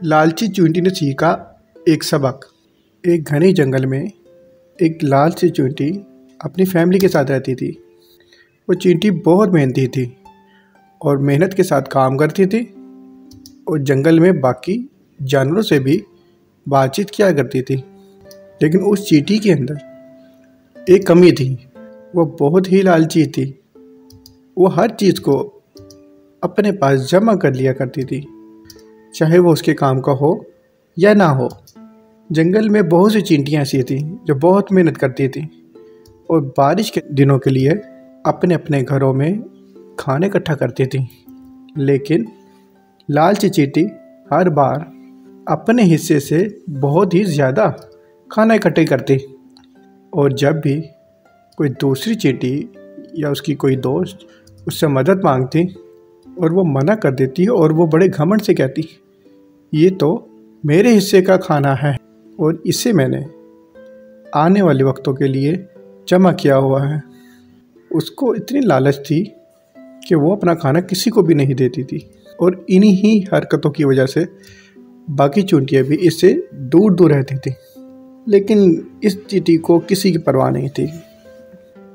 लालची चींटी ने सीखा एक सबक। एक घने जंगल में एक लालची चींटी अपनी फैमिली के साथ रहती थी। वो चींटी बहुत मेहनती थी और मेहनत के साथ काम करती थी और जंगल में बाकी जानवरों से भी बातचीत किया करती थी। लेकिन उस चींटी के अंदर एक कमी थी। वो बहुत ही लालची थी। वो हर चीज़ को अपने पास जमा कर लिया करती थी, चाहे वो उसके काम का हो या ना हो। जंगल में बहुत सी चींटियाँ ऐसी थीं जो बहुत मेहनत करती थीं और बारिश के दिनों के लिए अपने अपने घरों में खाने इकट्ठा करती थीं। लेकिन लालची चींटी हर बार अपने हिस्से से बहुत ही ज़्यादा खाना इकट्ठे करती और जब भी कोई दूसरी चींटी या उसकी कोई दोस्त उससे मदद मांगती और वो मना कर देती और वो बड़े घमंड से कहती, ये तो मेरे हिस्से का खाना है और इसे मैंने आने वाले वक्तों के लिए जमा किया हुआ है। उसको इतनी लालच थी कि वो अपना खाना किसी को भी नहीं देती थी और इन्हीं ही हरकतों की वजह से बाकी चींटियाँ भी इससे दूर दूर रहती थी। लेकिन इस चींटी को किसी की परवाह नहीं थी।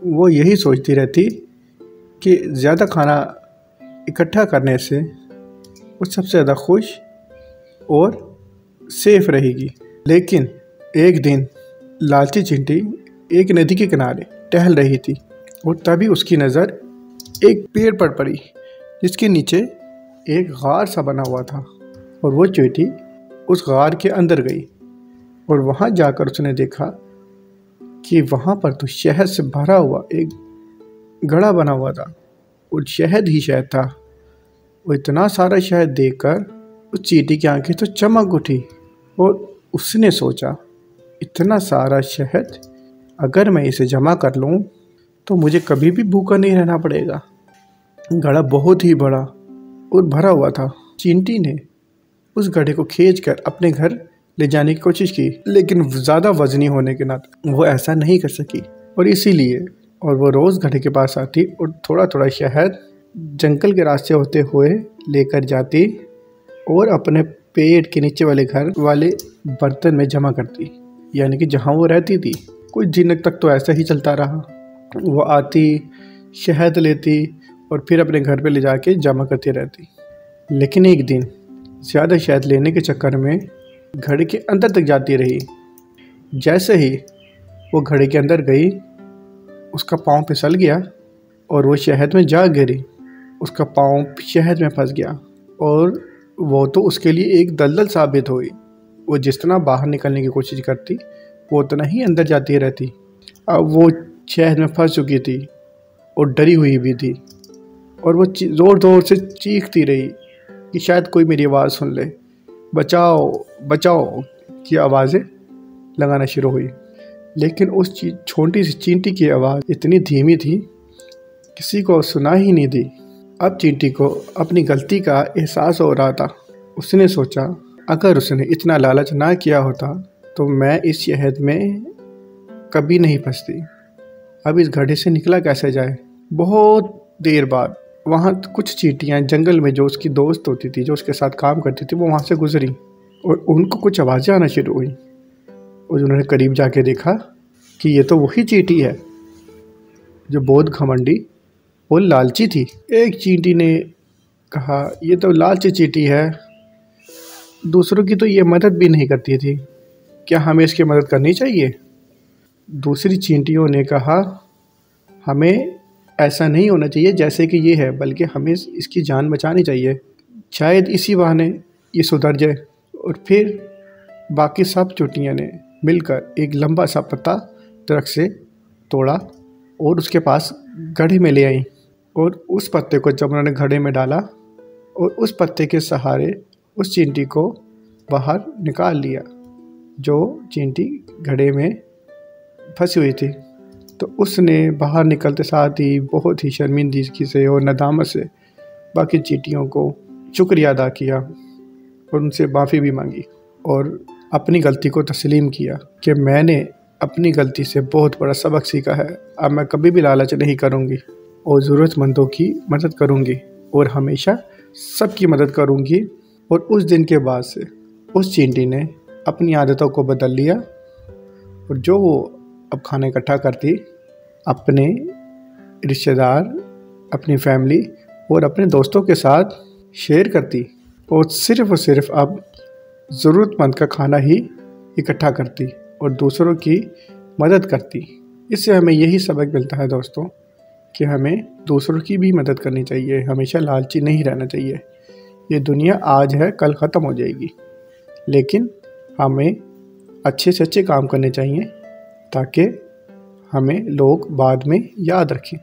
वो यही सोचती रहती कि ज़्यादा खाना इकट्ठा करने से वो सबसे ज़्यादा खुश और सेफ रहेगी। लेकिन एक दिन लालची चींटी एक नदी के किनारे टहल रही थी और तभी उसकी नज़र एक पेड़ पर पड़ी जिसके नीचे एक गार सा बना हुआ था और वो चींटी उस गार के अंदर गई और वहाँ जाकर उसने देखा कि वहाँ पर तो शहद से भरा हुआ एक घड़ा बना हुआ था और शहद ही शहद था। वो इतना सारा शहद देखकर उस चींटी की आंखें तो चमक उठी और उसने सोचा, इतना सारा शहद अगर मैं इसे जमा कर लूँ तो मुझे कभी भी भूखा नहीं रहना पड़ेगा। घड़ा बहुत ही बड़ा और भरा हुआ था। चींटी ने उस घड़े को खींचकर अपने घर ले जाने की कोशिश की, लेकिन ज़्यादा वजनी होने के नाते वो ऐसा नहीं कर सकी और इसीलिए वो रोज़ घड़े के पास आती और थोड़ा थोड़ा शहद जंगल के रास्ते होते हुए लेकर जाती और अपने पेट के नीचे वाले घर वाले बर्तन में जमा करती, यानी कि जहाँ वो रहती थी। कुछ दिन तक तो ऐसा ही चलता रहा। वो आती, शहद लेती और फिर अपने घर पे ले जाके जमा करती रहती। लेकिन एक दिन ज़्यादा शहद लेने के चक्कर में घड़े के अंदर तक जाती रही। जैसे ही वो घड़े के अंदर गई, उसका पाँव फिसल गया और वो शहद में जा गिरी। उसका पाँव शहद में फंस गया और वो तो उसके लिए एक दलदल साबित हुई। वो जितना बाहर निकलने की कोशिश करती वो उतना ही अंदर जाती रहती। अब वो शहद में फंस चुकी थी और डरी हुई भी थी और वो ज़ोर ज़ोर से चीखती रही कि शायद कोई मेरी आवाज़ सुन ले। बचाओ बचाओ की आवाज़ें लगाना शुरू हुई। लेकिन उस छोटी सी चींटी की आवाज़ इतनी धीमी थी, किसी को सुना ही नहीं दी। अब चींटी को अपनी गलती का एहसास हो रहा था। उसने सोचा, अगर उसने इतना लालच ना किया होता तो मैं इस शहद में कभी नहीं फंसती। अब इस घड़े से निकला कैसे जाए। बहुत देर बाद वहाँ कुछ चींटियाँ जंगल में जो उसकी दोस्त होती थी, जो उसके साथ काम करती थी, वो वहाँ से गुजरी और उनको कुछ आवाज़ें आना शुरू हुई और उन्होंने करीब जाके देखा कि ये तो वही चींटी है जो बहुत घमंडी और लालची थी। एक चींटी ने कहा, ये तो लालची चींटी है, दूसरों की तो ये मदद भी नहीं करती थी, क्या हमें इसकी मदद करनी चाहिए? दूसरी चींटियों ने कहा, हमें ऐसा नहीं होना चाहिए जैसे कि ये है, बल्कि हमें इसकी जान बचानी चाहिए। शायद इसी बहाने ये सुधर जाए। और फिर बाकी सब चींटियों ने मिलकर एक लंबा सा पत्ता दरख्त से तोड़ा और उसके पास घड़े में ले आई और उस पत्ते को जब उन्होंने घड़े में डाला और उस पत्ते के सहारे उस चींटी को बाहर निकाल लिया जो चींटी घड़े में फंसी हुई थी। तो उसने बाहर निकलते साथ ही बहुत ही शर्मिंदगी से और नदामत से बाकी चींटियों को शुक्रिया अदा किया और उनसे माफ़ी भी मांगी और अपनी गलती को तस्लीम किया कि मैंने अपनी गलती से बहुत बड़ा सबक सीखा है। अब मैं कभी भी लालच नहीं करूँगी और ज़रूरतमंदों की मदद करूँगी और हमेशा सबकी मदद करूँगी। और उस दिन के बाद से उस चींटी ने अपनी आदतों को बदल लिया और जो वो अब खाना इकट्ठा करती अपने रिश्तेदार, अपनी फैमिली और अपने दोस्तों के साथ शेयर करती और सिर्फ अब ज़रूरतमंद का खाना ही इकट्ठा करती और दूसरों की मदद करती। इससे हमें यही सबक मिलता है दोस्तों कि हमें दूसरों की भी मदद करनी चाहिए, हमेशा लालची नहीं रहना चाहिए। ये दुनिया आज है, कल ख़त्म हो जाएगी, लेकिन हमें अच्छे से अच्छे काम करने चाहिए ताकि हमें लोग बाद में याद रखें।